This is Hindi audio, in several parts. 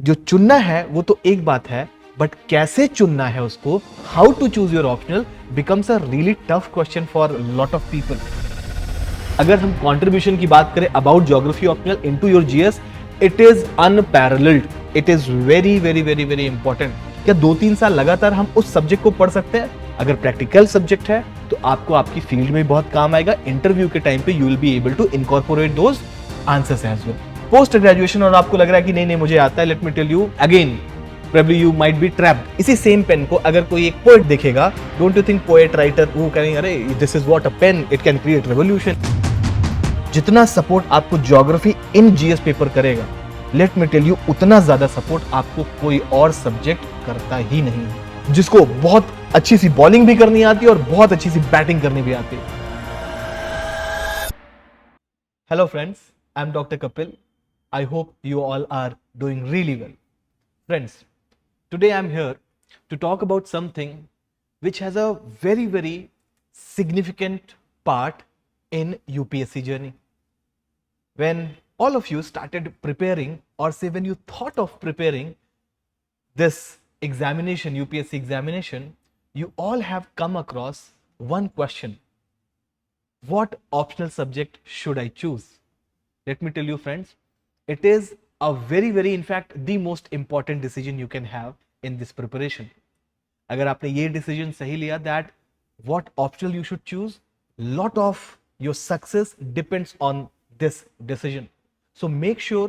जो चुनना है वो तो एक बात है, बट कैसे चुनना है उसको, how to choose your optional becomes a really tough question for lot of people. अगर हम कंट्रीब्यूशन की बात करें about geography optional into your GS, it is unparalleled, it is very very very very important. क्या 2-3 साल लगातार हम उस सब्जेक्ट को पढ़ सकते हैं? अगर प्रैक्टिकल सब्जेक्ट है तो आपको आपकी फील्ड में बहुत काम आएगा। इंटरव्यू के टाइम पे you will be able to incorporate those answers as well. Post graduation और आपको लग रहा है कि नहीं नहीं मुझे आता है, let me tell you again, probably you might be trapped। इसी सेम पेन को अगर कोई एक पोएट देखेगा, don't you think poet writer वो कहेंगे अरे this is what a pen, it can create revolution. जितना सपोर्ट आपको ज्योग्राफी इन जीएस पेपर करेगा, लेट मी टेल यू, उतना ज्यादा सपोर्ट आपको कोई और सब्जेक्ट करता ही नहीं है। जिसको बहुत अच्छी सी बॉलिंग भी करनी आती है और बहुत अच्छी सी बैटिंग करनी भी आती है। Hello friends, I am doctor Kapil. I hope you all are doing really well. Friends, today I'm here to talk about something which has a very very significant part in UPSC journey. When all of you started preparing, or say when you thought of preparing this examination, UPSC examination, you all have come across one question: what optional subject should I choose? Let me tell you friends, it is a very very in fact the most important decision you can have in this preparation. अगर आपने ये decision सही लिया that what optional you should choose, lot of your success depends on this decision. So make sure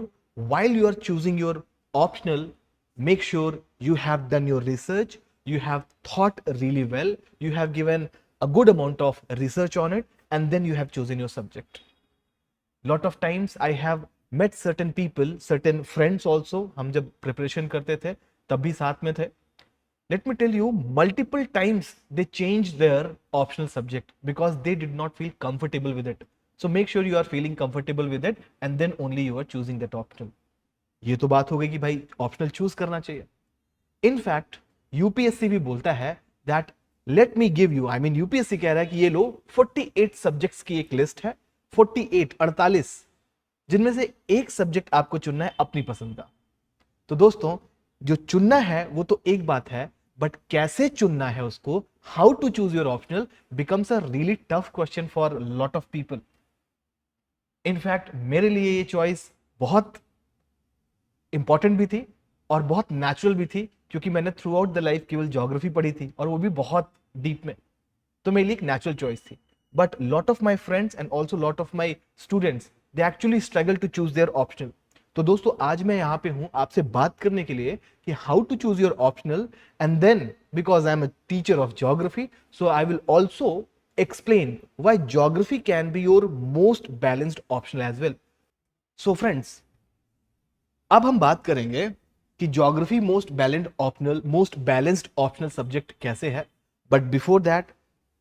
while you are choosing your optional, make sure you have done your research, you have thought really well, you have given a good amount of research on it, and then you have chosen your subject. Lot of times I have met certain people, certain friends also, हम जब preparation करते थे तब भी साथ में थे। Let me tell you, multiple times they changed their optional subject because they did not feel comfortable with it. So make sure you are feeling comfortable with it and then only you are choosing that optional. ये तो बात हो गई कि भाई optional choose करना चाहिए। In fact, UPSC भी बोलता है that let me give you, I mean UPSC कह रहा है कि ये लो 48 subjects की एक list है, 48 जिनमें से एक सब्जेक्ट आपको चुनना है अपनी पसंद का। तो दोस्तों, जो चुनना है वो तो एक बात है, बट कैसे चुनना है उसको, how to choose your optional becomes a really tough question for lot of people. In fact मेरे लिए ये चॉइस बहुत इंपॉर्टेंट भी थी और बहुत नेचुरल भी थी, क्योंकि मैंने थ्रू आउट द लाइफ केवल ज्योग्राफी पढ़ी थी और वो भी बहुत डीप में, तो मेरे लिए एक नेचुरल चॉइस थी। But lot of my friends and also lot of my students, they actually struggle to choose their optional. तो दोस्तों, आज मैं यहां पे हूं आपसे बात करने के लिए कि how to choose your optional, and then because I am a teacher of geography, so I will also explain why geography can be your most balanced optional as well. So friends, अब हम बात करेंगे कि geography most balanced optional subject कैसे है। But before that,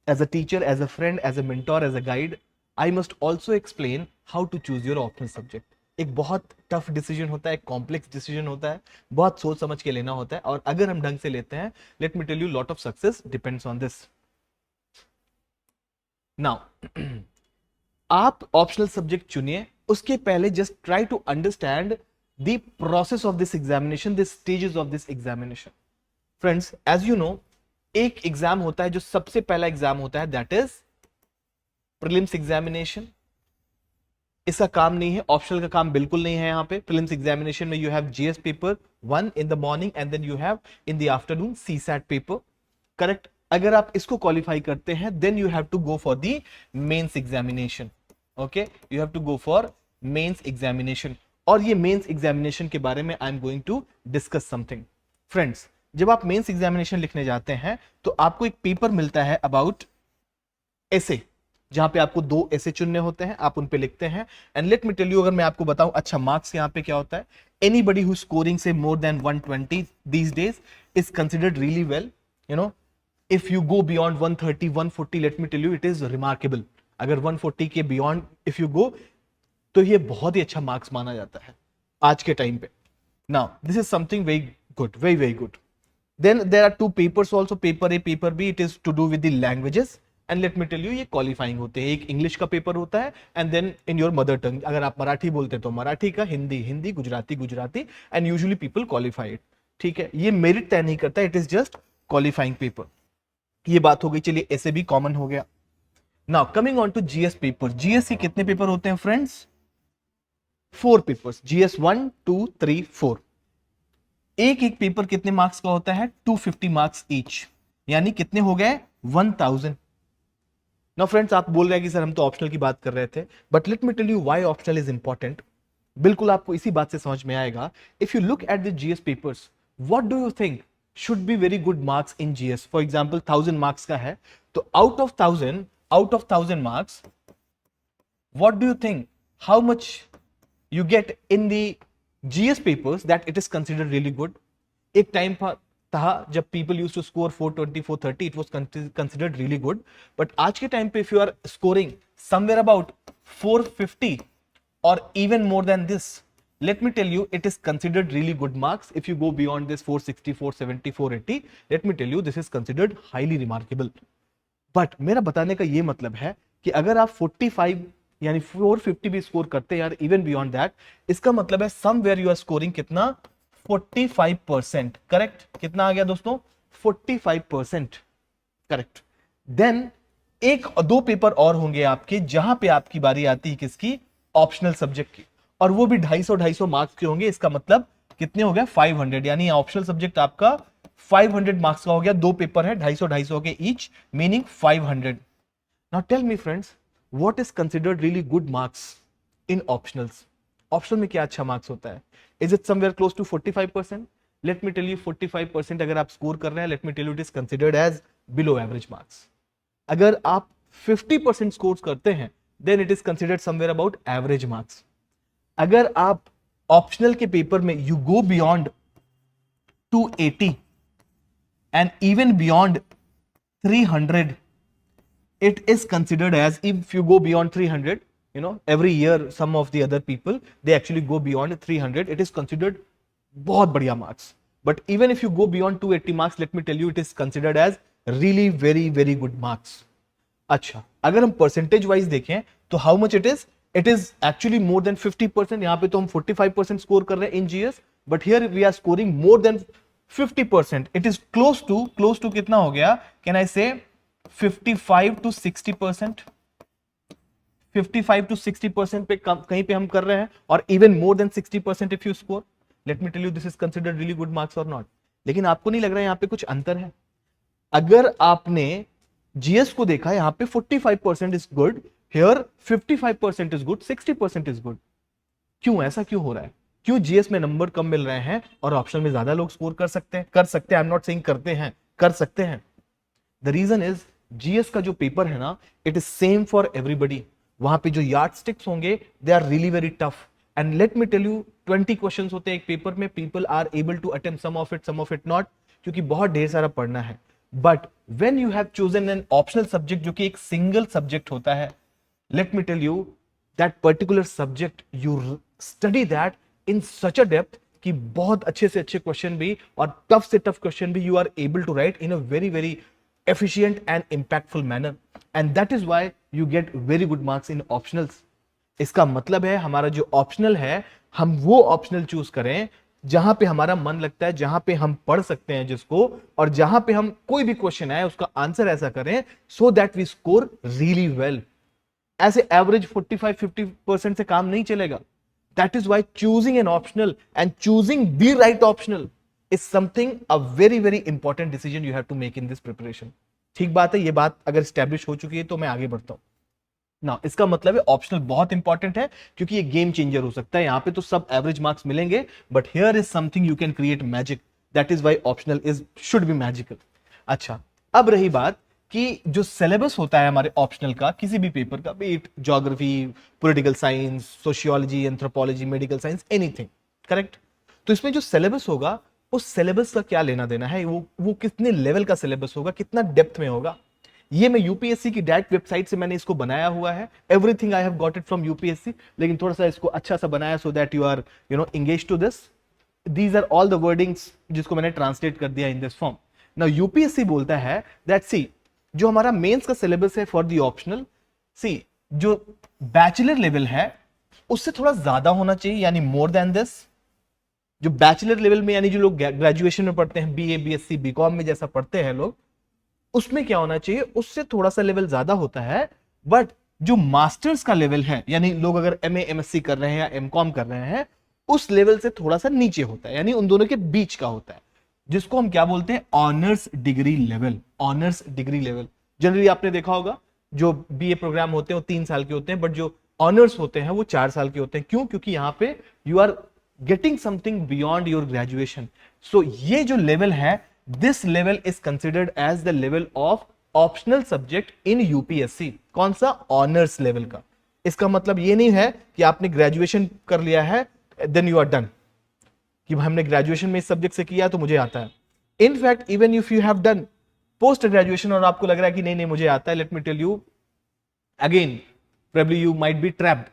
as a teacher, as a friend, as a mentor, as a guide, I must also explain how to choose your optional subject. एक बहुत टफ डिसीजन होता है, एक कॉम्प्लेक्स डिसीजन होता है, बहुत सोच समझ के लेना होता है, और अगर हम ढंग से लेते हैं, let me tell you, lot of success depends on this. Now आप ऑप्शनल सब्जेक्ट चुनिए, उसके पहले just try to understand the process of this examination, the stages of this examination. Friends, as you know, एक एग्जाम होता है जो सबसे पहला एग्जाम होता है, दैट इज प्रीलिम्स एग्जामिनेशन। इसका काम नहीं है, ऑप्शनल का काम बिल्कुल नहीं है। यहां पे प्रीलिम्स एग्जामिनेशन में you have GS paper 1 in the morning and then you have in the afternoon CSAT paper, correct. अगर आप इसको क्वालिफाई करते हैं, then you have to go for the mains examination. Okay, you have to go for mains examination. और ये मेंस एग्जामिनेशन के बारे में I am going to discuss something. Friends, जब आप मेंस एग्जामिनेशन लिखने जाते हैं तो आपको एक पेपर मिलता है अबाउट एसे, जहां पे आपको 2 एसे चुनने होते हैं, आप उन पे लिखते हैं। And let me tell you, अगर मैं आपको बताऊं, अच्छा मार्क्स यहां पे क्या होता है, anybody who scoring say more than 120 these days is considered really well. You know, if you go beyond 130 140, let me tell you, it is remarkable. अगर 140 के बियॉन्ड इफ यू गो, तो ये बहुत ही अच्छा मार्क्स माना जाता है आज के टाइम पे। Now this is something very good, very very good. Then there are 2 papers also, paper A, paper B. It is to do with the languages. And let me tell you ये क्वालिफाइंग होते हैं। एक इंग्लिश का पेपर होता है and then in your mother tongue, अगर आप मराठी बोलते तो मराठी का, Hindi Hindi, Gujarati Gujarati, and usually people qualify it. ठीक है, ये मेरिट तय नहीं करता, it is just qualifying paper. ये बात हो गई, चलिए ऐसे भी कॉमन हो गया। Now coming on to GS paper. GS के कितने पेपर होते हैं फ्रेंड्स? 4 papers, GS 1 2 3 4। एक एक पेपर कितने मार्क्स का होता है? 250 मार्क्स ईच, यानी कितने हो गए? 1000। नाउ फ्रेंड्स, आप बोल रहे हैं कि सर हम तो ऑप्शनल की बात कर रहे थे, but let me tell you why optional is important. बिल्कुल आपको इसी बात से समझ में आएगा। If you look at the GS papers, what do you think should be very good marks in GS? For example 1000 marks का है, तो out of 1000 marks, what do you think how much you get in the GS papers that it is considered really good? एक टाइम था जब people used to score 420 430, it was considered really good, but आज के टाइम पे if you are scoring somewhere about 450 or even more than this, let me tell you it is considered really good marks. If you go beyond this 460 470 480, let me tell you this is considered highly remarkable. But मेरा बताने का ये मतलब है कि अगर आप 45 यानी 450 भी स्कोर करते हैं यार, इवन बियॉन्ड दैट, इसका मतलब है समवेयर यू आर स्कोरिंग कितना? 45%। करेक्ट? कितना आ गया दोस्तों? 45%। करेक्ट। देन एक दो पेपर और होंगे आपके जहां पे आपकी बारी आती है किसकी? ऑप्शनल सब्जेक्ट की, और वो भी 250 मार्क्स के होंगे। इसका मतलब कितने हो गए? 500, यानी ऑप्शनल सब्जेक्ट आपका 500 मार्क्स का हो गया। दो पेपर है 250 के each, meaning 500। Now tell me friends, what is considered really good marks in optionals? Optional में क्या अच्छा मार्क्स होता है? Is it somewhere close to 45%? Let me tell you 45% अगर आप स्कोर कर रहे हैं, let me tell you it is considered as below average marks. अगर आप 50% स्कोर करते हैं, then it is considered somewhere about average marks. अगर आप ऑप्शनल के पेपर में you go beyond 280 and even beyond 300, it is considered as, if you go beyond 300, you know, every year some of the other people they actually go beyond 300, it is considered बहुत बढ़िया marks. But even if you go beyond 280 marks, let me tell you it is considered as really very very good marks. अच्छा, अगर हम percentage wise देखें तो how much it is actually more than 50%. यहाँ पे तो हम 45% स्कोर कर रहे हैं in GS, but here we are scoring more than 50%. it is close to कितना हो गया? Can I say 55 to 60%? 55 to 60% पे कहीं पे हम कर रहे हैं, और even more than 60% if you score, let me tell you this is considered really good marks or not. लेकिन आपको नहीं लग रहा है यहाँ पे कुछ अंतर है? अगर आपने जीएस को देखा, यहाँ पे 45% is good, here 55% is good, 60% is good. क्यों? ऐसा क्यों हो रहा है? क्यों जीएस में नंबर कम मिल रहे हैं और ऑप्शन में ज्यादा लोग स्कोर कर सकते हैं? आई एम नॉट सेइंग करते हैं, कर सकते हैं। द रीजन इज जीएस का जो पेपर है ना, it is same for everybody. वहां पे जो यार्ड स्टिक्स होंगे they are really very tough, and let me tell you 20 questions होते हैं एक पेपर में। People are able to attempt some of it not, क्योंकि बहुत ढेर सारा पढ़ना है। But when you have chosen an optional subject जो कि एक सिंगल सब्जेक्ट होता है, let me tell you that particular subject you study that in such a depth कि बहुत अच्छे से अच्छे क्वेश्चन भी और टफ से टफ क्वेश्चन भी you are able to write in a very very efficient and impactful manner, and that is why you get very good marks in optionals. इसका मतलब है हमारा जो ऑप्शनल है, हम वो ऑप्शनल चूज करें जहां पे हमारा मन लगता है, जहां पे हम पढ़ सकते हैं जिसको, और जहां पे हम कोई भी क्वेश्चन आए उसका आंसर ऐसा करें so that we score really well. ऐसे एवरेज 45-50% से काम नहीं चलेगा. That is why choosing an optional and choosing the right optional is something a very very important decision you have to make in this preparation. ठीक बात है, ये बात अगर स्टैब्लिश हो चुकी है तो मैं आगे बढ़ता हूं ना. इसका मतलब है ऑप्शनल बहुत इंपॉर्टेंट है क्योंकि ये गेम चेंजर हो सकता है. यहां पे तो सब एवरेज मार्क्स मिलेंगे, but here is something you can create magic. That is why optional is should be magical. अच्छा, अब रही बात कि जो सिलेबस होता है हमारे ऑप्शनल का किसी भी पेपर का, B it geography, political science, sociology, anthropology, medical science, anything, correct. तो इसमें जो सिलेबस होगा उस सिलेबस का क्या लेना देना है, वो कितने लेवल का सिलेबस होगा, कितना डेप्थ में होगा. ये मैं यूपीएससी की डायरेक्ट वेबसाइट से मैंने इसको बनाया हुआ है. Everything I have got it from UPSC, लेकिन थोड़ा सा इसको अच्छा सा बनाया so that you are engage to this. These are all the wordings जिसको मैंने ट्रांसलेट कर दिया in this form. Now UPSC बोलता है दैट सी जो हमारा मेंस का सिलेबस है फॉर द ऑप्शनल, सी जो बैचलर लेवल है उससे थोड़ा ज्यादा होना चाहिए, यानी मोर देन दिस। जो बैचलर लेवल में यानी जो लोग ग्रेजुएशन में पढ़ते हैं, बीए बीएससी बीकॉम में जैसा पढ़ते हैं लोग, उसमें क्या होना चाहिए, उससे थोड़ा सा लेवल ज्यादा होता है। बट जो मास्टर्स का लेवल है, यानी लोग अगर एमए एमएससी कर रहे हैं या एमकॉम कर रहे हैं, उस लेवल से थोड़ा सा नीचे होता है, यानी उन दोनों के बीच का होता है, जिसको हम क्या बोलते हैं, honours degree level. Honours degree level generally आपने देखा होगा, जो बीए प्रोग्राम होते हैं वो 3 साल के होते हैं, बट जो ऑनर्स होते हैं वो 4 साल के होते हैं। क्यों? क्योंकि यहाँ पे you are getting something beyond your graduation. So ये जो लेवल है, this level is considered as the level of optional subject in UPSC. कौन सा? ऑनर्स लेवल का। इसका मतलब ये नहीं है कि आपने ग्रेजुएशन कर लिया है देन यू आर डन, कि हमने ग्रेजुएशन में इस सब्जेक्ट से किया तो मुझे आता है। In fact even if you have done post graduation और आपको लग रहा है कि नहीं नहीं मुझे आता है, let me tell you again, probably you might be trapped,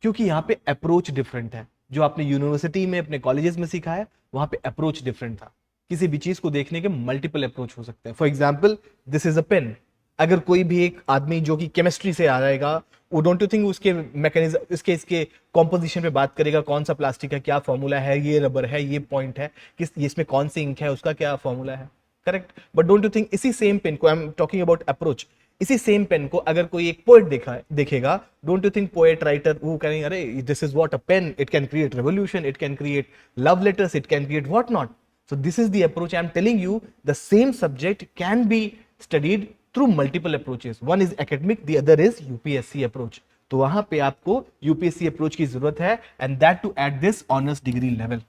क्योंकि यहां पे अप्रोच डिफरेंट है। जो आपने यूनिवर्सिटी में अपने कॉलेजेस में सीखा है, वहां पे अप्रोच डिफरेंट था। किसी भी चीज को देखने के मल्टीपल अप्रोच हो सकते हैं। For example, this is a pen. अगर कोई भी एक आदमी जो कि केमिस्ट्री से आ जाएगा, वो डोंट यू थिंक उसके मैकेनिज्म, इसके कॉम्पोजिशन पे बात करेगा, कौन सा प्लास्टिक है, क्या फॉर्मूला है, ये रबर है, ये पॉइंट है, किस इसमें कौन सी इंक है, उसका क्या फॉर्मूला है, correct. But don't you think इसी सेम पेन को, I am talking about approach, इसी सेम पेन को अगर कोई एक पोएट देखेगा, don't you think poet writer वो कहेंगे अरे this is what a pen, it can create revolution, it can create love letters, it can create what not. So this is the approach I am telling you. The same subject can be studied through multiple approaches. One is academic, the other is UPSC approach. तो वहां पे आपको UPSC approach की जरूरत है, and that to at this honors degree level.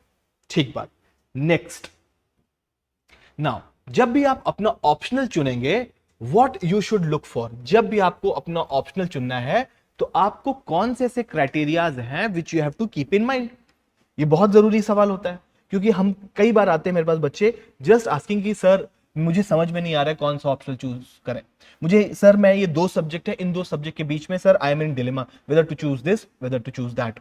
ठीक बात। Next. Now, जब भी आप अपना ऑप्शनल चुनेंगे, what you should look for, जब भी आपको अपना ऑप्शनल चुनना है, तो आपको कौन से ऐसे क्राइटेरियाज हैं which you have to keep in mind? ये बहुत जरूरी सवाल होता है, क्योंकि हम कई बार आते हैं मेरे पास बच्चे जस्ट आस्किंग कि सर मुझे समझ में नहीं आ रहा है कौन सा ऑप्शनल चूज करें, मुझे सर मैं ये 2 सब्जेक्ट है, इन 2 सब्जेक्ट के बीच में sir I am in dilemma whether to choose this whether to choose that,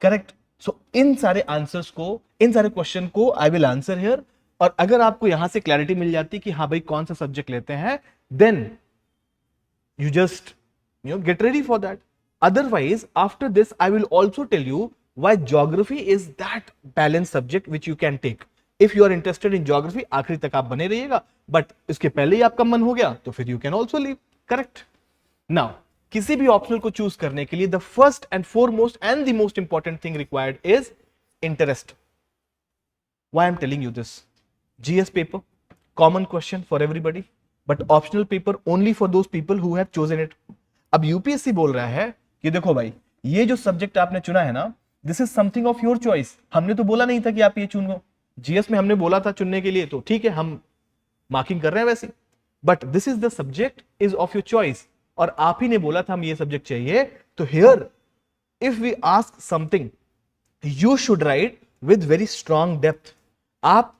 correct. So इन सारे आंसर्स को, इन सारे क्वेश्चन को आई विल आंसर हियर। और अगर आपको यहां से क्लैरिटी मिल जाती है कि हाँ भाई कौन सा सब्जेक्ट लेते हैं, then you just get ready for that. Otherwise, after this I will also tell you why geography is that balanced subject which you can take. If you are interested in geography, आखिरी तक आप बने रहिएगा, बट इसके पहले ही आपका मन हो गया तो फिर you can also leave, correct? Now, किसी भी ऑप्शनल को चूज करने के लिए the first and foremost and the most important thing required is interest. Why I'm telling you this? GS paper, common question for everybody, but optional paper only for those people who have chosen it. अब यूपीएससी बोल रहा है कि देखो भाई, ये जो सब्जेक्ट आपने चुना है ना, this is something of your choice. हमने तो बोला नहीं था कि आप ये चुनो, जीएस में हमने बोला था चुनने के लिए, तो ठीक है हम मार्किंग कर रहे हैं वैसे, but this is the subject is of your choice, और आप ही ने बोला था हम ये सब्जेक्ट चाहिए। तो here if we ask something, you should write with very strong depth. आप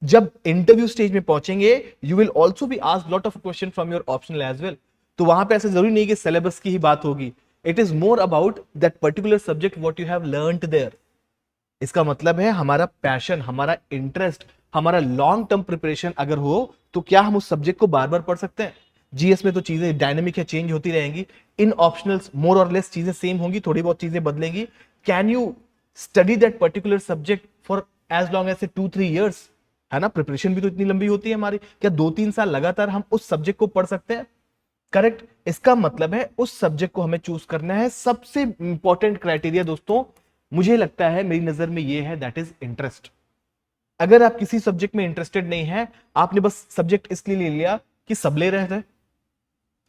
जब इंटरव्यू स्टेज में पहुंचेंगे, you will also be asked lot of question from your optional as well. तो वहां पे ऐसे जरूरी नहीं कि सिलेबस की ही बात होगी, it is more about that particular subject what you have learned there. इसका मतलब है हमारा पैशन, हमारा इंटरेस्ट, हमारा लॉन्ग टर्म प्रिपरेशन अगर हो, तो क्या हम उस सब्जेक्ट को बार बार पढ़ सकते हैं? जीएस में तो चीजें डायनेमिक है, चेंज होती रहेंगी। इन ऑप्शनल्स मोर और लेस चीजें सेम होंगी, थोड़ी बहुत चीजें बदलेंगी। Can you study that particular subject for as long as 2-3 years? है ना, प्रिपरेशन भी तो इतनी लंबी होती है हमारी। क्या 2-3 साल लगातार हम उस सब्जेक्ट को पढ़ सकते हैं? करेक्ट। इसका मतलब है उस सब्जेक्ट को हमें चूज करना है। सबसे इंपॉर्टेंट क्राइटेरिया दोस्तों मुझे लगता है, मेरी नजर में ये है, दैट इज इंटरेस्ट। अगर आप किसी सब्जेक्ट में इंटरेस्टेड नहीं है, आपने बस सब्जेक्ट इसलिए ले लिया कि सब ले रहे थे,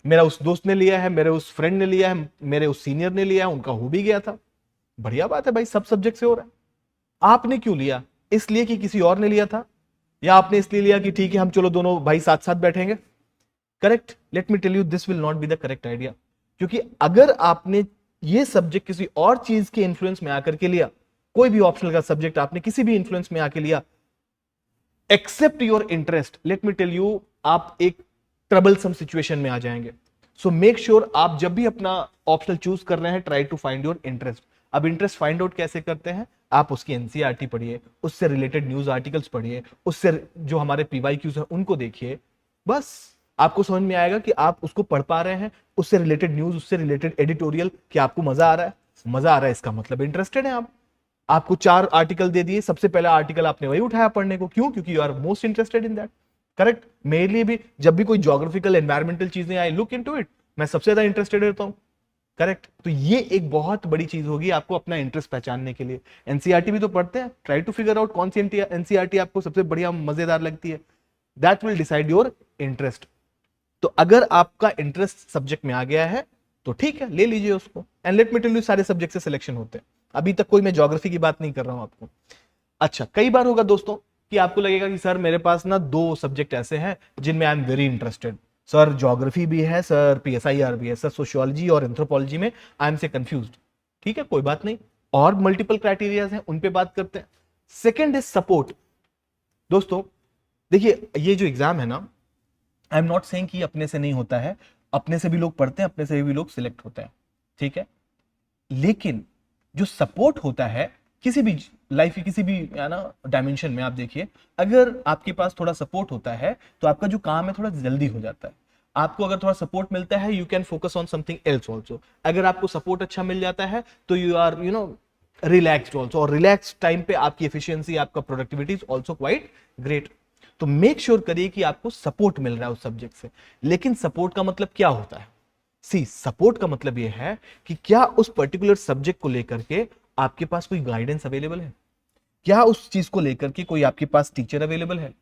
मेरा उस दोस्त ने लिया है, मेरे उस फ्रेंड ने लिया है, मेरे उस सीनियर ने लिया है, उनका हो भी गया था, बढ़िया बात है भाई, सब सब्जेक्ट से हो रहा है। आपने क्यों लिया? इसलिए कि किसी और ने लिया था, या आपने इसलिए लिया कि ठीक है हम चलो दोनों भाई साथ साथ बैठेंगे? Correct. Let me tell you, this will not be the correct idea. क्योंकि अगर आपने ये सब्जेक्ट किसी और चीज के इन्फ्लुएंस में आकर के लिया, कोई भी ऑप्शनल का सब्जेक्ट आपने किसी भी इन्फ्लुएंस में आकर लिया except your interest, let me tell you, आप एक ट्रबलसम सिचुएशन में आ जाएंगे। सो मेक श्योर आप जब भी अपना ऑप्शनल चूज कर रहे हैं, try to find your interest. अब इंटरेस्ट फाइंड आउट कैसे करते हैं? आप उसकी एनसीईआरटी पढ़िए, उससे रिलेटेड न्यूज आर्टिकल्स पढ़िए, उससे जो हमारे पीवाईक्यूज हैं उनको देखिए, बस आपको समझ में आएगा कि आप उसको पढ़ पा रहे हैं, उससे रिलेटेड न्यूज, उससे रिलेटेड एडिटोरियल, कि आपको मजा आ रहा है। मजा आ रहा है इसका मतलब इंटरेस्टेड है आप। आपको 4 आर्टिकल दे दिए, सबसे पहला आर्टिकल आपने वही उठाया पढ़ने को, क्यों? क्योंकि you are most interested in that. Correct. मेरे लिए भी जब भी कोई ज्योग्राफिकल एनवायरमेंटल चीजें आई लुक इनटू इट, मैं सबसे ज्यादा इंटरेस्टेड रहता हूं। करेक्ट। तो ये एक बहुत बड़ी चीज होगी आपको अपना इंटरेस्ट पहचानने के लिए। एनसीईआरटी भी तो पढ़ते हैं, ट्राई टू फिगर आउट कौन सी एनसीईआरटी आपको सबसे बढ़िया मजेदार लगती है। That will decide your interest. तो अगर आपका इंटरेस्ट सब्जेक्ट में आ गया है तो ठीक है, ले लीजिए उसको। And let me tell you, सारे सब्जेक्ट से सिलेक्शन होते हैं, अभी तक कोई मैं ज्योग्राफी की बात नहीं कर रहा हूं आपको। अच्छा, कई बार होगा दोस्तों कि आपको लगेगा कि सर मेरे पास ना 2 सब्जेक्ट ऐसे हैं जिनमें I am very interested, sir geography भी है, सर पीएसआईआर भी है, सर सोशियोलॉजी और एंथ्रोपोलॉजी में आई एम से कंफ्यूज्ड। ठीक है, कोई बात नहीं, और मल्टीपल क्राइटेरियाज हैं, उन पे बात करते हैं। Second is support. दोस्तों देखिए, ये जो एग्जाम है ना, आई एम नॉट सेइंग कि अपने से नहीं होता है, अपने से भी लोग पढ़ते हैं, अपने से भी लोग सिलेक्ट होते हैं, ठीक है। लेकिन जो सपोर्ट होता है किसी भी लाइफ की किसी भी है ना डायमेंशन में, आप देखिए, अगर आपके पास थोड़ा सपोर्ट होता है तो आपका जो काम है थोड़ा जल्दी हो जाता है। आपको अगर थोड़ा सपोर्ट मिलता है, you can focus on something else also. अगर आपको सपोर्ट अच्छा मिल जाता है तो यू आर रिलैक्स्ड ऑल्सो, और रिलैक्स टाइम पे आपकी एफिशिएंसी, आपका productivity is also quite great. तो मेक श्योर करिए कि आपको सपोर्ट मिल रहा है उस सब्जेक्ट से। लेकिन सपोर्ट का मतलब क्या होता है? सी, सपोर्ट का मतलब यह है कि क्या उस पर्टिकुलर सब्जेक्ट को लेकर के आपके पास कोई गाइडेंस अवेलेबल है, क्या उस चीज को लेकर के कोई आपके पास टीचर अवेलेबल है,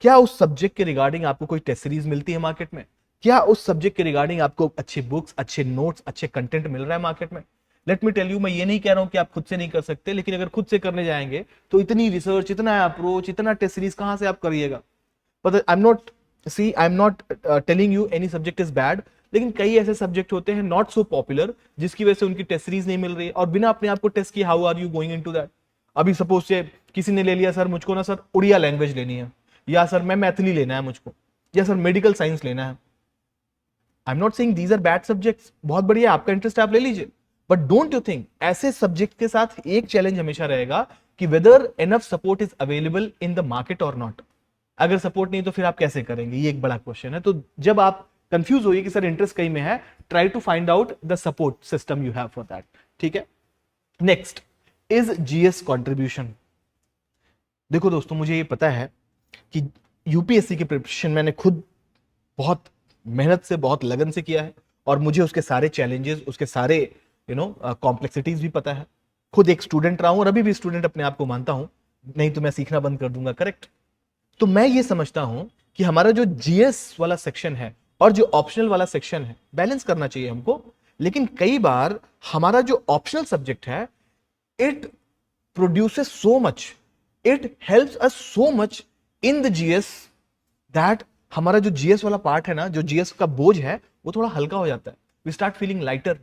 क्या उस सब्जेक्ट के रिगार्डिंग आपको कोई टेस्ट सीरीज मिलती है मार्केट में, क्या उस सब्जेक्ट के रिगार्डिंग आपको अच्छे बुक्स, अच्छे नोट्स, अच्छे कंटेंट मिल रहा है मार्केट में। लेट मी टेल यू, मैं ये नहीं कह रहा हूं कि आप खुद से नहीं कर सकते, लेकिन अगर खुद से करने जाएंगे तो इतनी रिसर्च, इतना अप्रोच, इतना टेस्ट सीरीज कहां से आप करिएगा। पर आई am not telling you any subject is bad, लेकिन कई ऐसे सब्जेक्ट होते हैं नॉट सो पॉपुलर जिसकी वजह से उनकी टेस्ट सीरीज नहीं मिल रही है, और बिना अपने आप को टेस्ट किए how are you going into that. अभी सपोज से किसी ने ले लिया, सर मुझको ना सर उड़िया लैंग्वेज लेनी है, या सर मैं मैथिली लेना है मुझको, या सर मेडिकल साइंस लेना है। I am not saying these are bad subjects, बहुत बढ़िया, आपका इंटरेस्ट आप ले लीजिए। बट डोंट यू थिंक ऐसे सब्जेक्ट के साथ एक चैलेंज हमेशा रहेगा कि whether enough support is available in the market और नॉट। अगर सपोर्ट नहीं तो फिर आप कैसे करेंगे, ये एक बड़ा क्वेश्चन है। तो जब आप कंफ्यूज होइए कि सर इंटरेस्ट कहीं में है, try to find out the support system you have for that, ठीक है। Next is GS contribution. देखो दोस्तों, मुझे ये पता है कि यूपीएससी की प्रिपरेशन मैंने खुद बहुत मेहनत से, बहुत लगन से किया है, और मुझे उसके सारे चैलेंजेस, उसके सारे कॉम्प्लेक्सिटीज भी पता है। खुद एक स्टूडेंट रहा हूं, और अभी भी स्टूडेंट अपने आप को मानता हूं, नहीं तो मैं सीखना बंद कर दूंगा। करेक्ट। तो मैं ये समझता हूं कि हमारा जो जीएस वाला सेक्शन है और जो ऑप्शनल वाला सेक्शन है, बैलेंस करना चाहिए हमको। लेकिन कई बार हमारा जो ऑप्शनल सब्जेक्ट है, it produces so much, it helps us so much in the GS, that हमारा जो जीएस वाला पार्ट है ना, जो जीएस का बोझ है, वो थोड़ा हल्का हो जाता है। We start feeling lighter.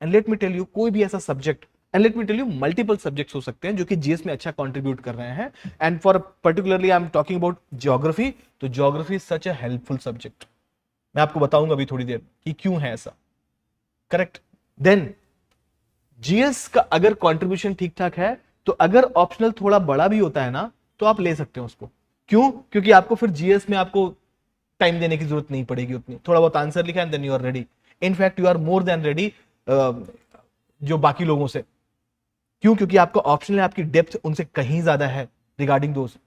And let me tell you, कोई भी ऐसा subject, and let me tell you, multiple subjects हो सकते हैं जो कि जीएस में अच्छा कंट्रीब्यूट कर रहे हैं। And for particularly I am talking about geography, तो geography is such a helpful subject. मैं आपको बताऊंगा अभी थोड़ी देर कि क्यों है ऐसा। करेक्ट। देन जीएस का अगर कंट्रीब्यूशन ठीक ठाक है, तो अगर ऑप्शनल थोड़ा बड़ा भी होता है ना, तो आप ले सकते हो उसको। क्यों? क्योंकि आपको फिर जीएस में आपको टाइम देने की जरूरत नहीं पड़ेगी उतनी, थोड़ा बहुत आंसर लिखा and then you are ready. In fact you are more than ready जो बाकी लोगों से। क्यों? क्योंकि आपका ऑप्शनल है, आपकी डेप्थ उनसे कहीं ज्यादा है रिगार्डिंग दोस्त।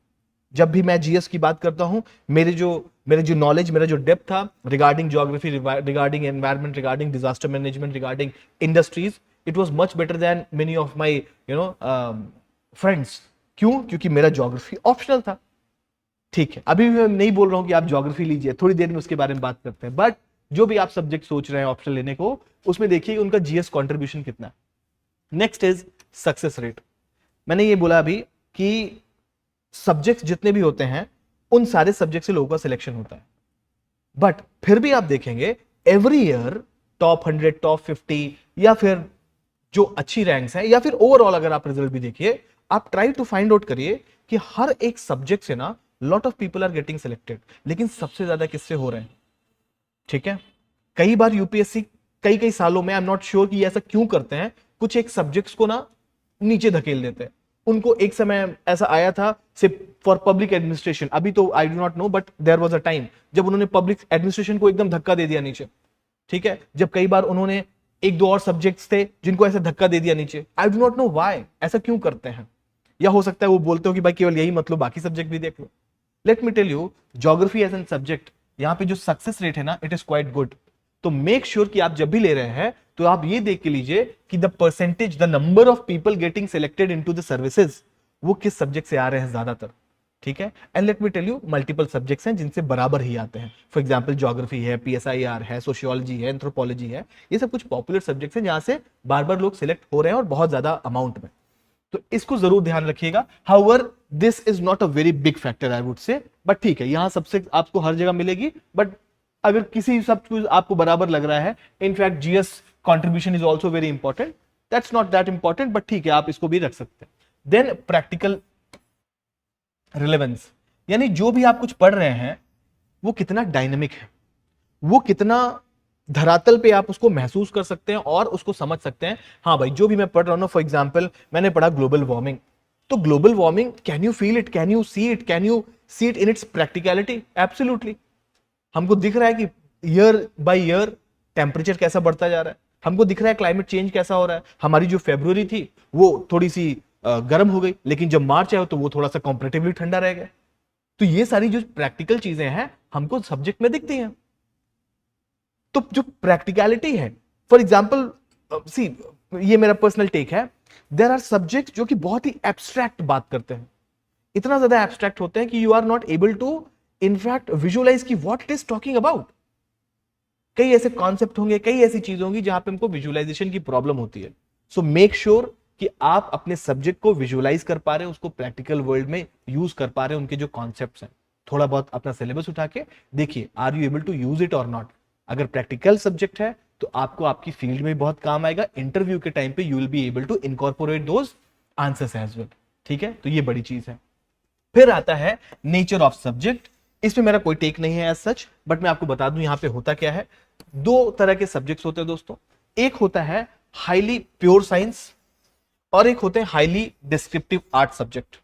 जब भी मैं जीएस की बात करता हूं, मेरे जो नॉलेज, मेरा जो डेप्थ था regarding geography, regarding environment, regarding disaster management, regarding industries, it was much better than many of my friends. क्यों? क्योंकि मेरा ज्योग्राफी ऑप्शनल था। ठीक है, अभी मैं नहीं बोल रहा हूं कि आप ज्योग्राफी लीजिए, थोड़ी देर में उसके बारे में बात करते हैं। बट जो भी आप सब्जेक्ट सोच रहे हैं ऑप्शनल लेने को, उसमें देखिए उनका जीएस कॉन्ट्रीब्यूशन कितना है। Next is success rate. मैंने ये बोला अभी कि सब्जेक्ट्स जितने भी होते हैं, उन सारे सब्जेक्ट से लोगों का सिलेक्शन होता है। बट फिर भी आप देखेंगे एवरी ईयर टॉप 100, टॉप 50, या फिर जो अच्छी रैंक्स हैं, या फिर ओवरऑल अगर आप रिजल्ट भी देखिए, आप ट्राई टू फाइंड आउट करिए कि हर एक सब्जेक्ट से ना lot of people are getting selected. लेकिन सबसे ज्यादा किससे हो रहे हैं? ठीक है, कई बार यूपीएससी कई कई सालों में, आई एम नॉट श्योर कि ऐसा क्यों करते हैं, कुछ एक सब्जेक्ट्स को ना नीचे धकेल देते हैं। उनको एक समय ऐसा आया था, सिर्फ फॉर पब्लिक एडमिनिस्ट्रेशन, अभी तो I do not know but there was a time जब उन्होंने पब्लिक एडमिनिस्ट्रेशन को एकदम धक्का दे दिया नीचे, ठीक है, जब कई बार उन्होंने एक दो और सब्जेक्ट्स थे जिनको ऐसे धक्का दे दिया नीचे। आई डू नॉट नो व्हाई, ऐसा क्यों करते हैं, या हो सकता है वो बोलते हो कि भाई केवल यही मतलब बाकी सब्जेक्ट भी देख लो। Let me tell you, geography as an subject, यहाँ पे जो सक्सेस रेट है ना, इट इज क्वाइट गुड। तो मेक श्योर कि आप जब भी ले रहे हैं तो आप ये देख के लीजिए कि the percentage, the number of people getting selected into the services, वो किस सब्जेक्ट से आ रहे हैं ज्यादातर, ठीक है। And let me tell you, multiple subjects हैं जिनसे बराबर ही आते हैं। फॉर एग्जांपल ज्योग्राफी है, पीएसआईआर है, सोशियोलॉजी है, एंथ्रोपोलॉजी है, ये सब कुछ पॉपुलर सब्जेक्ट्स हैं जहां से बार बार लोग सिलेक्ट हो रहे हैं और बहुत ज्यादा अमाउंट में। तो इसको जरूर ध्यान रखिएगा। However this is not a very big factor I would say, but ठीक है, यहां सबसे आपको हर जगह मिलेगी, बट अगर किसी सब कुछ आपको बराबर लग रहा है, in fact GS contribution is also very important, that's not that important, but ठीक है, आप इसको भी रख सकते हैं। देन प्रैक्टिकल रिलेवेंस, यानी जो भी आप कुछ पढ़ रहे हैं वो कितना डायनेमिक है, वो कितना धरातल पे आप उसको महसूस कर सकते हैं और उसको समझ सकते हैं। हाँ भाई, जो भी मैं पढ़ रहा हूं ना, फॉर एग्जांपल मैंने पढ़ा ग्लोबल वार्मिंग, तो global warming, can you feel it, can you see it, can you see it in its practicality? Absolutely. हमको दिख रहा है कि ईयर बाय ईयर टेम्परेचर कैसा बढ़ता जा रहा है, हमको दिख रहा है क्लाइमेट चेंज कैसा हो रहा है। हमारी जो फेब्रुवरी थी वो थोड़ी सी गर्म हो गई, लेकिन जब मार्च आया तो वो थोड़ा सा कंपैरेटिवली ठंडा रह गया। तो ये सारी जो प्रैक्टिकल चीजें हैं हमको सब्जेक्ट में दिखती हैं। तो जो प्रैक्टिकलिटी है, फॉर एग्जाम्पल सी, ये मेरा पर्सनल टेक है, देयर आर सब्जेक्ट जो कि बहुत ही एब्स्ट्रैक्ट बात करते हैं, इतना ज्यादा एब्स्ट्रैक्ट होते हैं कि you are not able to in fact visualise की what it is talking about. कई ऐसे कॉन्सेप्ट होंगे, कई ऐसी चीज होंगी जहां पे हमको विजुअलाइजेशन की प्रॉब्लम होती है। सो मेक श्योर कि आप अपने सब्जेक्ट को विजुअलाइज कर पा रहे हैं, उसको प्रैक्टिकल वर्ल्ड में यूज कर पा रहे हैं, उनके जो कॉन्सेप्ट्स हैं। थोड़ा बहुत अपना सिलेबस उठा के देखिए, are you able to use it और नॉट। अगर प्रैक्टिकल सब्जेक्ट है तो आपको आपकी फील्ड में बहुत काम आएगा, इंटरव्यू के टाइम पे you will be able to incorporate those answers as well, ठीक है। तो ये बड़ी चीज है। फिर आता है नेचर ऑफ सब्जेक्ट। इसमें मेरा कोई टेक नहीं है एज सच, बट मैं आपको बता दूं यहां पे होता क्या है। दो तरह के सब्जेक्ट्स होते हैं दोस्तों, एक होता है हाईली प्योर साइंस और एक होते हैं हाईली डिस्क्रिप्टिव आर्ट सब्जेक्ट।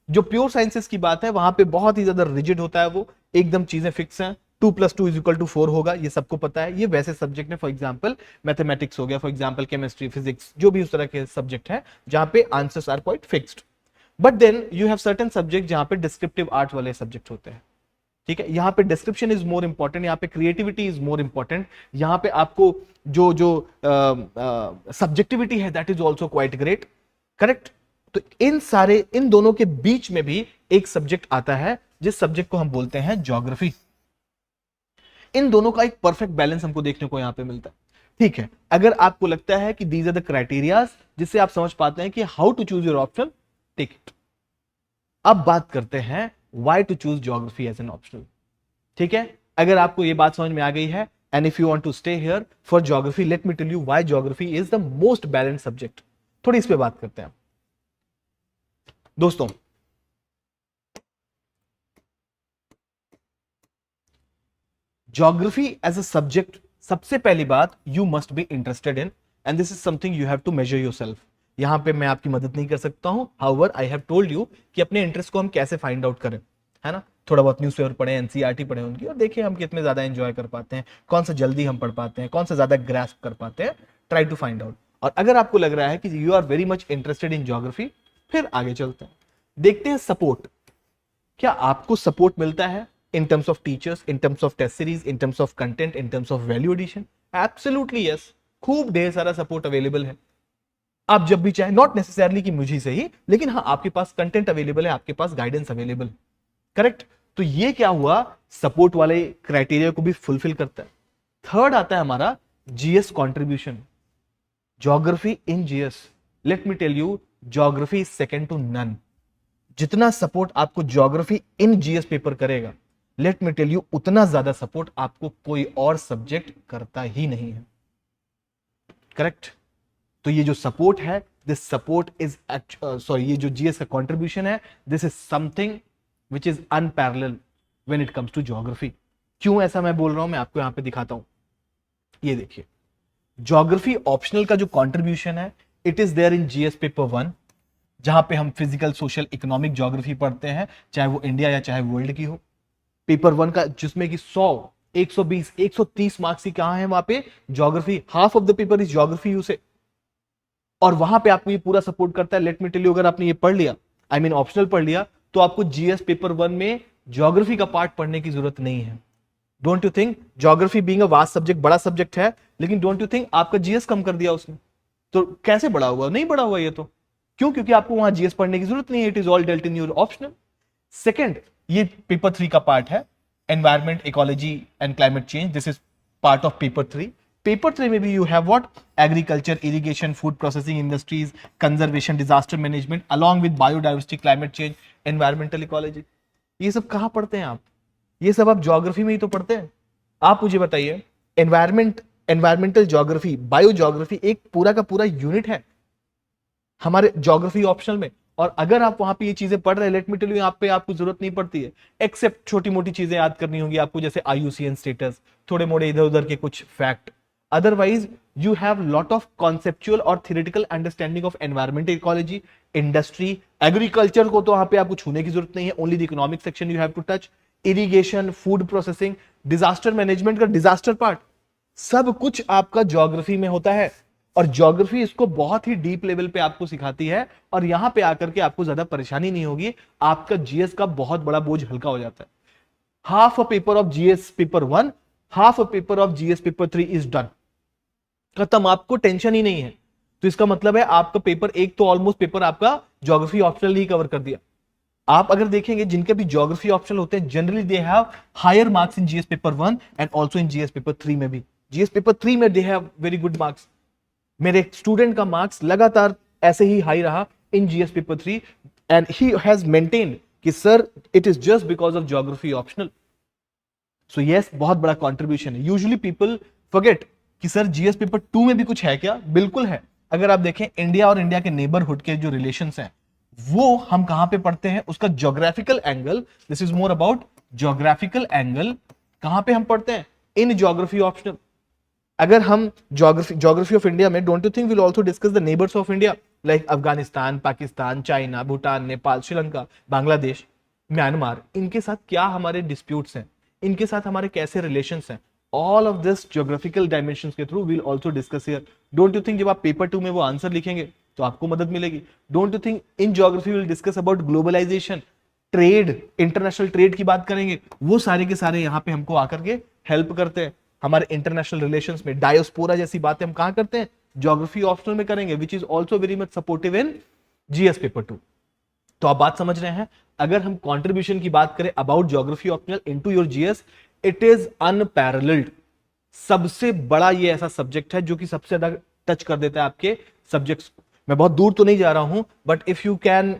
जो प्योर साइंसेस की बात है वहां पे बहुत ही ज्यादा रिजिड होता है, वो एकदम चीजें फिक्स हैं, 2+2=4 होगा, ये सबको पता है। ये वैसे सब्जेक्ट है, फॉर एग्जांपल मैथमेटिक्स हो गया, फॉर एग्जांपल केमिस्ट्री, फिजिक्स, जो भी उस तरह के सब्जेक्ट है जहां पे answers are quite fixed. But then you have certain subject जहां पे डिस्क्रिप्टिव आर्ट वाले सब्जेक्ट होते हैं, ठीक है। यहां पे डिस्क्रिप्शन इज मोर इंपॉर्टेंट, यहां पे क्रिएटिविटी इज मोर इंपॉर्टेंट, यहां पे आपको जो जो सब्जेक्टिविटी है that is also quite great, correct. तो इन दोनों के बीच में भी एक सब्जेक्ट आता है जिस सब्जेक्ट को हम बोलते हैं ज्योग्राफी। इन दोनों का एक परफेक्ट बैलेंस हमको देखने को यहां पे मिलता है, ठीक है। अगर आपको लगता है कि दीज आर द क्राइटेरियाज जिससे आप समझ पाते हैं कि how to choose your option, take it. अब बात करते हैं why to choose geography as an optional, ठीक है। अगर आपको ये बात समझ में आ गई है, and if you want to stay here for geography, let me tell you why geography is the most balance subject. थोड़ी इस पे बात करते हैं दोस्तों। ज्योग्राफी एज अ सब्जेक्ट, सबसे पहली बात, you must be interested in, and this is something you have to measure yourself. यहां पे मैं आपकी मदद नहीं कर सकता हूं, however I have told you कि अपने इंटरेस्ट को हम कैसे फाइंड आउट करें, है ना। थोड़ा बहुत न्यूज़पेपर पढ़े, एनसीईआरटी पढ़े उनकी, और देखिए हम कितने ज्यादा एंजॉय कर पाते हैं, कौन सा जल्दी हम पढ़ पाते हैं, कौन सा ज्यादा ग्रास्प कर पाते हैं, ट्राई टू फाइंड आउट। और अगर आपको लग रहा है कि you are very much interested in geography, फिर आगे चलते हैं, देखते हैं सपोर्ट। क्या आपको सपोर्ट मिलता है in terms of teachers, in terms of test series, in terms of content, in terms of value addition? Absolutely yes, खूब ढेर सारा सपोर्ट अवेलेबल है। आप जब भी चाहे, नॉट नेसेसरली कि मुझे से ही, लेकिन हाँ आपके पास कंटेंट अवेलेबल है, आपके पास गाइडेंस अवेलेबल, करेक्ट। तो ये क्या हुआ, सपोर्ट वाले क्राइटेरिया को भी फुलफिल करता है। थर्ड आता है हमारा GS contribution, geography in GS. Let me tell you, geography is second to none. जितना सपोर्ट आपको ज्योग्राफी इन जीएस पेपर करेगा, लेट मी टेल यू, उतना ज्यादा सपोर्ट आपको कोई और सब्जेक्ट करता ही नहीं है, करेक्ट। तो ये जो सपोर्ट है, दिस सपोर्ट इज ये जो जीएस का कंट्रीब्यूशन है, this is something which is unparalleled when it comes to geography. क्यों ऐसा मैं बोल रहा हूं, मैं आपको यहां पे दिखाता हूं। ये देखिए, ज्योग्राफी ऑप्शनल का जो कंट्रीब्यूशन है, it is there in GS paper 1, जहां पे हम फिजिकल, सोशल, इकोनॉमिक ज्योग्राफी पढ़ते हैं, चाहे वो इंडिया या चाहे वर्ल्ड की हो। पेपर 1 का जिसमें कि 100, 120, 130 मार्क्स की कहां है, वहां पे geography, half of the paper is geography you से। और वहां पे आपको ये पूरा सपोर्ट करता है। लेट मी टेल यू, अगर आपने ये पढ़ लिया, आई मीन ऑप्शनल पढ़ लिया, तो आपको जीएस पेपर 1 में ज्योग्राफी का पार्ट पढ़ने की जरूरत नहीं है। Don't you think geography being a vast subject, बड़ा सब्जेक्ट है, लेकिन डोंट यू थिंक आपका जीएस कम कर दिया उसने? तो कैसे बड़ा हुआ? नहीं बड़ा हुआ ये तो। क्यों? क्योंकि आपको वहां जीएस पढ़ने की जरूरत नहीं है, it is all dealt in your optional. Second, ये पेपर 3 का पार्ट है, environment, ecology and climate change, this is part of paper 3। Paper 3 में भी you have what? Agriculture, irrigation, food processing industries, conservation, disaster management, along with biodiversity, climate change, environmental ecology. ये सब कहां पढ़ते हैं आप? ये सब आप ज्योग्राफी में ही तो पढ़ते हैं। आप मुझे बताइए, environment, environmental geography, bio geography एक पूरा का पूरा यूनिट है हमारे ज्योग्राफी ऑप्शनल में। और अगर आप वहां पे ये चीजें पढ़ रहे हैं, लेट मी टेल यू, यहाँ पे आपको जरूरत नहीं पड़ती है, एक्सेप्ट छोटी मोटी चीजें याद करनी होगी आपको, जैसे आईयूसीएन स्टेटस, थोड़े मोड़े इधर उधर के कुछ fact. Otherwise you have lot of conceptual और theoretical understanding of environmental ecology, industry, agriculture को तो वहां पे आपको छूने की जरूरत नहीं है, only the economic section you have to touch, irrigation, food processing, disaster management का डिजास्टर पार्ट, सब कुछ आपका ज्योग्राफी में होता है। और ज्योग्राफी इसको बहुत ही डीप लेवल पे आपको सिखाती है, और यहां पे आकर के आपको ज्यादा परेशानी नहीं होगी, आपका जीएस का बहुत बड़ा बोझ हल्का हो जाता है। Half a paper of GS paper 1, half a paper of GS paper 3 is done, खत्म, आपको टेंशन ही नहीं है। तो इसका मतलब है आपका पेपर 1 तो ऑलमोस्ट पेपर आपका ज्योग्राफी ऑप्शनल ही कवर कर दिया। आप अगर देखेंगे जिनके भी ज्योग्राफी ऑप्शनल होते हैं, generally they have higher marks in GS paper 1 and also in GS paper 3 में भी। जीएस पेपर 3 में they have very good marks. मेरे एक स्टूडेंट का मार्क्स लगातार ऐसे ही हाई रहा in GS paper 3, and he has maintained कि sir it is just because of geography optional. So yes, बहुत बड़ा कंट्रीब्यूशन है। यूजुअली पीपल फॉरगेट कि सर जीएस पेपर 2 में भी कुछ है क्या? बिल्कुल है। अगर आप देखें इंडिया और इंडिया के नेबरहुड के जो रिलेशंस हैं, वो हम कहां पे पढ़ते हैं, उसका geographical angle, this is more about geographical angle, कहां पे हम पढ़ते हैं? In geography optional. अगर हम ज्योग्राफी ऑफ इंडिया में, don't you think will also discuss the neighbours of India, like Afghanistan, Pakistan, China, Bhutan, Nepal, Sri Lanka, Bangladesh, Myanmar, इनके साथ क्या हमारे डिस्प्यूट्स हैं, इनके साथ हमारे कैसे रिलेशंस हैं, all of this geographical dimensions के through will also discuss here. Don't you think जब आप पेपर 2 में वो आंसर लिखेंगे तो आपको मदद मिलेगी? Don't you think in geography will discuss about globalisation, trade, international trade की बात करेंगे, वो सारे के सारे यहाँ पे हमको आकर के हेल्प करते हैं। हमारे इंटरनेशनल रिलेशंस में डायोस्पोरा जैसी बातें हम कहां करते हैं? ज्योग्राफी ऑप्शनल में करेंगे, which is also very much supportive in GS paper 2। तो आप बात समझ रहे हैं? अगर हम कंट्रीब्यूशन की बात करें about geography optional into your GS, it is unparalleled. सबसे बड़ा ये ऐसा सब्जेक्ट है जो कि सबसे ज्यादा टच कर देता है आपके सब्जेक्ट्स। मैं बहुत दूर तो नहीं जा रहा हूं, but if you can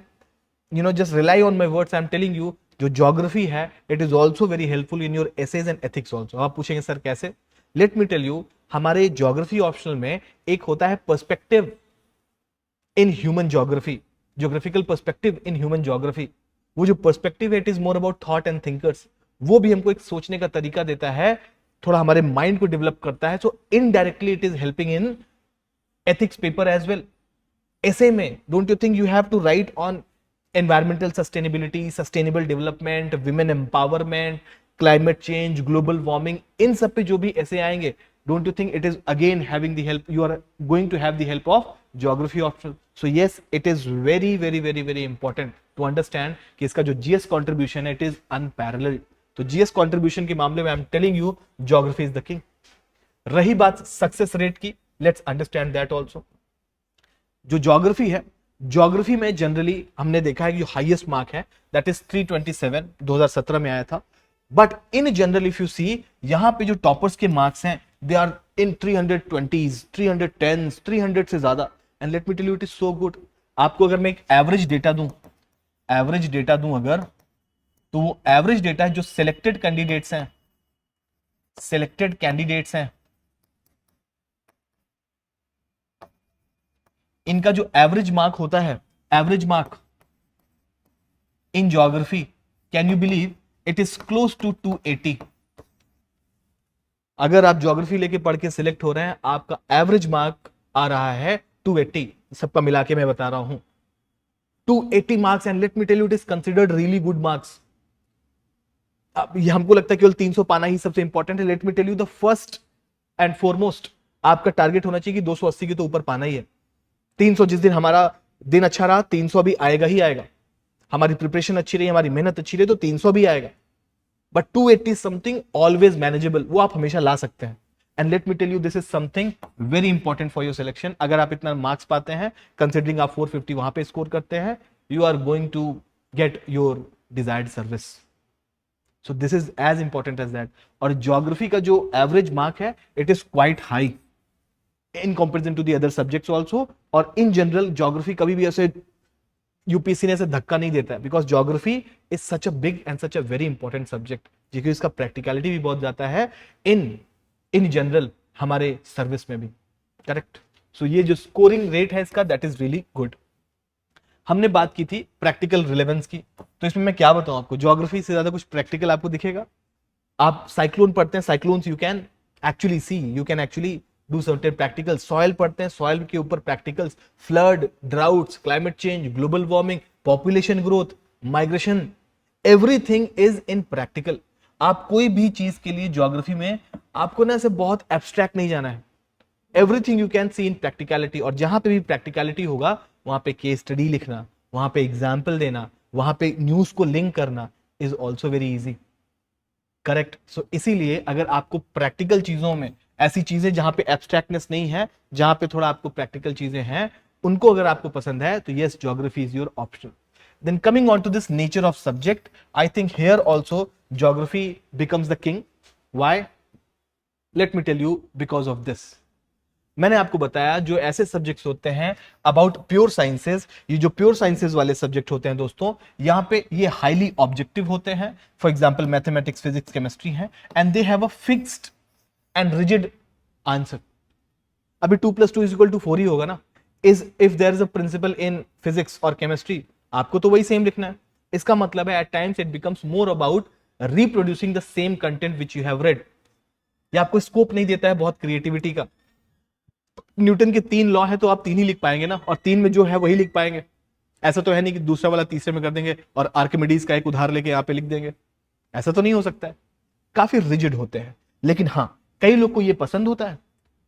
just rely on my words, I am telling you, जो ज्योग्राफी है it is also very helpful in your essays and ethics also. आप पूछेंगे सर कैसे? लेट मी टेल यू, हमारे ज्योग्राफी ऑप्शनल में एक होता है perspective in human geography, geographical perspective in human geography. वो जो पर्सपेक्टिव है it is more about thought and thinkers, वो भी हमको एक सोचने का तरीका देता है, थोड़ा हमारे माइंड को डेवलप करता है। So indirectly it is helping in ethics paper as well. ऐसे में don't you think you have to write on environmental sustainability, sustainable development, women empowerment, climate change, global warming, इन सब पे जो भी ऐसे आएंगे, don't you think it is again having the help, you are going to have the help of geography optional. So yes, it is very very very very important to understand कि इसका जो GS contribution है it is unparalleled. तो GS contribution के मामले में I'm telling you geography is the king. रही बात सक्सेस रेट की, let's understand that also. जो ज्योग्राफी है, ज्योग्राफी में जनरली हमने देखा है कि जो हाईएस्ट मार्क है दैट इज 327, 2017 में आया था। But in general if you see, यहां पे जो टॉपर्स के मार्क्स हैं they are in 320s, 310s, 300 से ज्यादा। And let me tell you it is so good. आपको अगर मैं एक एवरेज डेटा दूं, एवरेज डेटा दूं अगर, तो वो एवरेज डेटा है जो सिलेक्टेड कैंडिडेट्स हैं, सिलेक्टेड कैंडिडेट्स हैं, इनका जो एवरेज मार्क होता है, average mark in geography, can you believe it is close to 280। अगर आप ज्योग्राफी लेके पढ़ के सिलेक्ट हो रहे हैं, आपका एवरेज मार्क आ रहा है 280, सबका मिला के मैं बता रहा हूं। 280 marks and let me tell you it is considered really good marks. अब ये हमको लगता है केवल 300 पाना ही सबसे इंपॉर्टेंट है। Let me tell you the first and foremost आपका टारगेट होना चाहिए कि 280 के तो ऊपर पाना ही है। 300 जिस दिन हमारा दिन अच्छा रहा 300 भी आएगा ही आएगा। हमारी प्रिपरेशन अच्छी रही, हमारी मेहनत अच्छी रही तो 300 भी आएगा। बट 280 समथिंग ऑलवेज मैनेजेबल, वो आप हमेशा ला सकते हैं। And let me tell you this is something very important for your selection. अगर आप इतना मार्क्स पाते हैं, कंसिडरिंग आप 450 वहां पे स्कोर करते हैं, you are going to get your desired service. So this is as important as that. और ज्योग्राफी का जो एवरेज मार्क है it is quite high in comparison to the other subjects also. और इन जनरल ज्योग्राफी कभी भी ऐसे यूपीएससी ने ऐसे धक्का नहीं देता है, because geography is such a big and such a very important subject, जिसकी इसका प्रैक्टिकलिटी भी बहुत जाता है इन जनरल हमारे सर्विस में भी। करेक्ट। सो ये जो स्कोरिंग रेट है इसका दैट इज रियली गुड। हमने बात की थी प्रैक्टिकल रिलेवेंस की, तो इसमें मैं क्या बताऊं आपको, ज्योग्राफी से ज्यादा कुछ प्रैक्टिकल आपको दिखेगा। आप साइक्लोन पढ़ते हैं, cyclones you can actually see, you can actually do certain practical. Soil पढ़ते हैं, सॉइल के ऊपर practicals, flood, droughts, climate change, global warming, population growth, migration, everything is in practical. आप कोई भी चीज के लिए ज्योग्राफी में आपको ना ऐसे बहुत एब्स्ट्रैक्ट नहीं जाना है, everything you can see in practicality. और जहां पे भी प्रैक्टिकलिटी होगा वहां पे केस स्टडी लिखना, वहां पे एग्जाम्पल देना, वहां पे न्यूज को लिंक करना is also very easy. Correct. So इसीलिए अगर आपको प्रैक्टिकल चीजों में ऐसी चीजें जहां पे एब्स्ट्रैक्टनेस नहीं है, जहां पे थोड़ा आपको प्रैक्टिकल चीजें हैं, उनको अगर आपको पसंद है तो yes, geography is your option. Then coming on to this nature of subject, I think here also geography becomes the king. Why? Let me tell you, because of this. मैंने आपको बताया जो ऐसे सब्जेक्ट्स होते हैं अबाउट प्योर साइंसेज, ये जो प्योर साइंसेज वाले सब्जेक्ट होते हैं दोस्तों, यहां पे ये हाईली ऑब्जेक्टिव होते हैं। For example mathematics, physics, chemistry है, and they have a fixed and rigid answer. अभी 2+2=4 ही होगा ना। Is if there is a principle in physics और केमिस्ट्री, आपको तो वही सेम लिखना है। इसका मतलब है at times it becomes more about reproducing the same content which you have read. ये आपको स्कोप नहीं देता है बहुत क्रिएटिविटी का। न्यूटन के 3 लॉ है तो आप 3 ही लिख पाएंगे ना, और 3 में जो है वही लिख पाएंगे। ऐसा तो है नहीं कि दूसरा वाला तीसरे में कर देंगे और आर्किमिडीज का एक उधार लेके यहां पे लिख देंगे, ऐसा तो नहीं हो सकता है। काफी रिजिड होते हैं। लेकिन हाँ, कई लोग को ये पसंद होता है।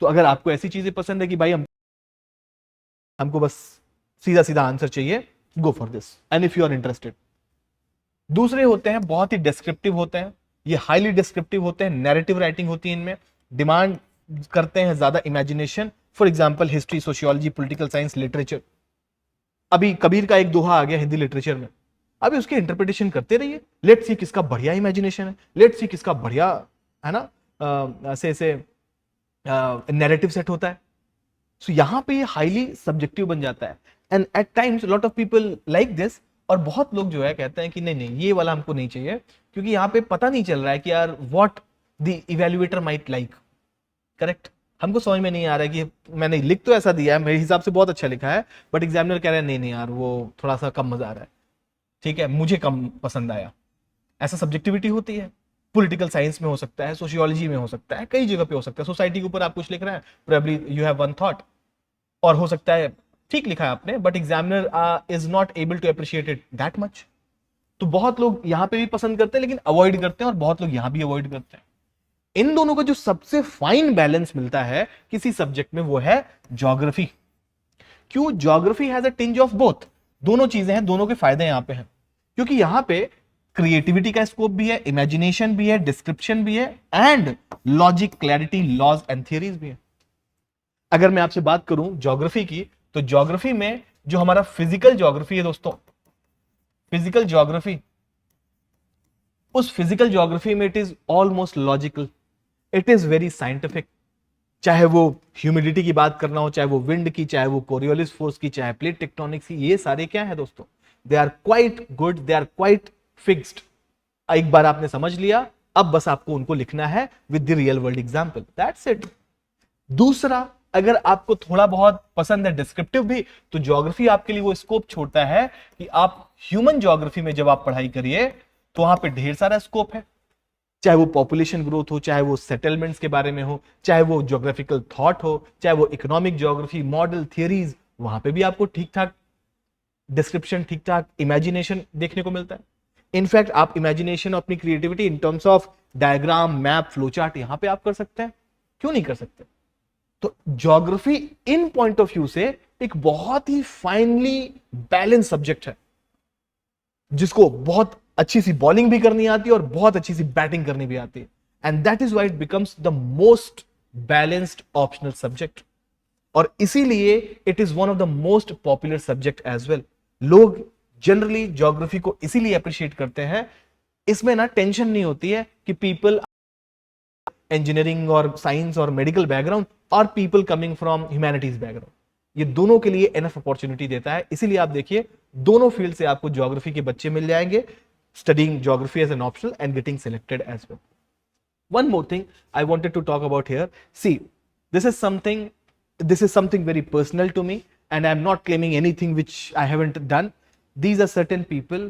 तो अगर आपको ऐसी चीजें पसंद है कि भाई हमको बस सीधा सीधा आंसर चाहिए, go for this and if you are interested. दूसरे होते हैं बहुत ही डिस्क्रिप्टिव होते हैं, ये हाईली डिस्क्रिप्टिव होते हैं, नैरेटिव राइटिंग होती है इनमें, डिमांड करते हैं ज्यादा imagination. For example history, sociology, political science, literature. अभी कबीर का एक दोहा आ गया हिंदी लिटरेचर में, अभी उसकी इंटरप्रिटेशन करते रहिए। लेट्स सी किसका बढ़िया इमेजिनेशन है, लेट्स सी किसका बढ़िया है ना ऐसे ऐसे नैरेटिव सेट होता है। सो यहां पे ये हाईली सब्जेक्टिव बन जाता है, and at times lot of people like this. और बहुत लोग जो है कहते हैं कि नहीं नहीं ये वाला हमको नहीं चाहिए, क्योंकि यहाँ पे पता नहीं चल रहा है कि यार what the evaluator might like. Correct. हमको समझ में नहीं आ रहा है कि मैंने लिख तो ऐसा दिया है, मेरे हिसाब से बहुत अच्छा लिखा है, बट एग्जामिनर कह रहा है नहीं नहीं यार वो थोड़ा सा कम मजा आ रहा है, ठीक है मुझे कम पसंद आया। ऐसा सब्जेक्टिविटी होती है। पॉलिटिकल साइंस में हो सकता है, सोशियोलॉजी में हो सकता है, कई जगह पे हो सकता है। सोसाइटी के ऊपर आप कुछ लिख रहे हैं, probably you have one thought, और हो सकता है ठीक लिखा है आपने, but examiner is not able to appreciate it that much. तो बहुत लोग यहां पे भी पसंद करते हैं लेकिन अवॉइड करते हैं, और बहुत लोग यहां भी अवॉइड करते हैं। इन दोनों का जो सबसे फाइन बैलेंस मिलता है किसी सब्जेक्ट में वो है ज्योग्राफी। क्यों? Geography has a tinge of both. दोनों चीजें हैं, दोनों के फायदे यहां पे हैं, क्योंकि यहां पे क्रिएटिविटी का स्कोप भी है, इमेजिनेशन भी है, डिस्क्रिप्शन भी है, and logic, clarity, laws and theories भी है। अगर मैं आपसे बात करूं ज्योग्राफी की, तो ज्योग्राफी में जो हमारा फिजिकल ज्योग्राफी है दोस्तों, फिजिकल ज्योग्राफी, उस फिजिकल ज्योग्राफी में it is almost logical, it is very scientific. चाहे वो ह्यूमिडिटी की बात करना हो, चाहे वो विंड की, चाहे वो कोरियोलिस फोर्स की, चाहे प्लेट टेक्टोनिक्स की, ये सारे क्या है दोस्तों, they are quite good, they are quite fixed. एक बार आपने समझ लिया, अब बस आपको उनको लिखना है with the real world example, that's it. दूसरा, अगर आपको थोड़ा बहुत पसंद है डिस्क्रिप्टिव भी, तो ज्योग्राफी आपके लिए वो स्कोप छोड़ता है कि आप ह्यूमन ज्योग्राफी में जब आप पढ़ाई करिए तो वहां पे ढेर सारा स्कोप है। चाहे वो पॉपुलेशन ग्रोथ हो, चाहे वो सेटलमेंट्स के बारे में हो, चाहे वो ज्योग्राफिकल थॉट हो, चाहे वो इकोनॉमिक ज्योग्राफी, मॉडल, थियरीज, वहां पे भी आपको ठीक ठाक डिस्क्रिप्शन ठीक ठाक, इमेजिनेशन देखने को मिलता है। इनफैक्ट आप इमेजिनेशन अपनी creativity in terms of diagram, map, flow chart यहां पे आप कर सकते हैं, क्यों नहीं कर सकते। तो geography in point of view से एक बहुत ही फाइनली बैलेंस सब्जेक्ट है, जिसको बहुत अच्छी सी बॉलिंग भी करनी आती है और बहुत अच्छी सी बैटिंग करनी भी आती है, and that is why it becomes the most balanced optional subject, और इसीलिए it is one of the most popular subject as well. लोग जनरली ज्योग्राफी को इसीलिए अप्रिशिएट करते हैं, इसमें ना टेंशन नहीं होती है कि पीपल इंजीनियरिंग और साइंस और मेडिकल बैकग्राउंड और people coming from humanities background, ये दोनों के लिए एनफ अपॉर्चुनिटी देता है। इसीलिए आप देखिए दोनों फील्ड से आपको ज्योग्राफी के बच्चे मिल जाएंगे, studying geography as an optional and getting selected as well. One more thing I wanted to talk about here. See, this is something very personal to me, and I'm not claiming anything which I haven't done. These are certain people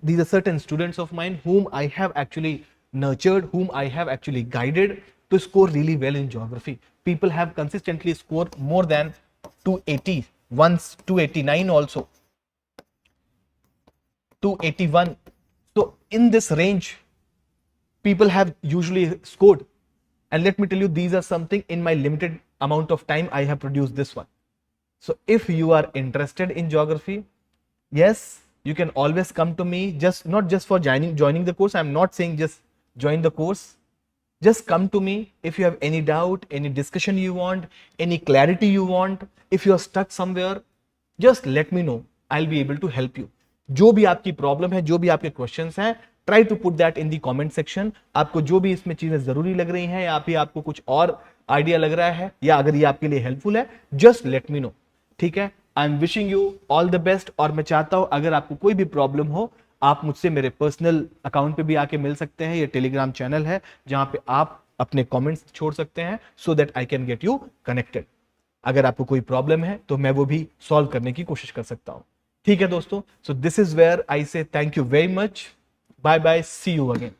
these are certain students of mine whom I have actually nurtured, whom I have actually guided to score really well in geography. People have consistently scored more than 280, once 289 also, 281. So in this range people have usually scored, and let me tell you, these are something in my limited amount of time I have produced this one. So if you are interested in geography, yes, you can always come to me, just not just for joining the course. I'm not saying just join the course, just come to me if you have any doubt, any discussion you want, any clarity you want. If you are stuck somewhere, just let me know, I'll be able to help you. जो भी आपकी प्रॉब्लम है, जो भी आपके क्वेश्चंस हैं, try to put that in the comment section. आपको जो भी इसमें चीजें जरूरी लग रही हैं, या फिर आपको कुछ और आइडिया लग रहा है, या अगर ये आपके लिए हेल्पफुल है, जस्ट लेट मी नो, ठीक है। I am wishing you all the best, और मैं चाहता हूं अगर आपको कोई भी प्रॉब्लम हो, आप मुझसे मेरे पर्सनल अकाउंट पे भी आके मिल सकते हैं। ये टेलीग्राम चैनल है जहां पे आप अपने कमेंट्स छोड़ सकते हैं, so that I can get you connected. अगर आपको कोई प्रॉब्लम है तो मैं वो भी सॉल्व करने की कोशिश कर सकता हूं, ठीक है दोस्तों। So this is where I say thank you very much, bye bye, see you again.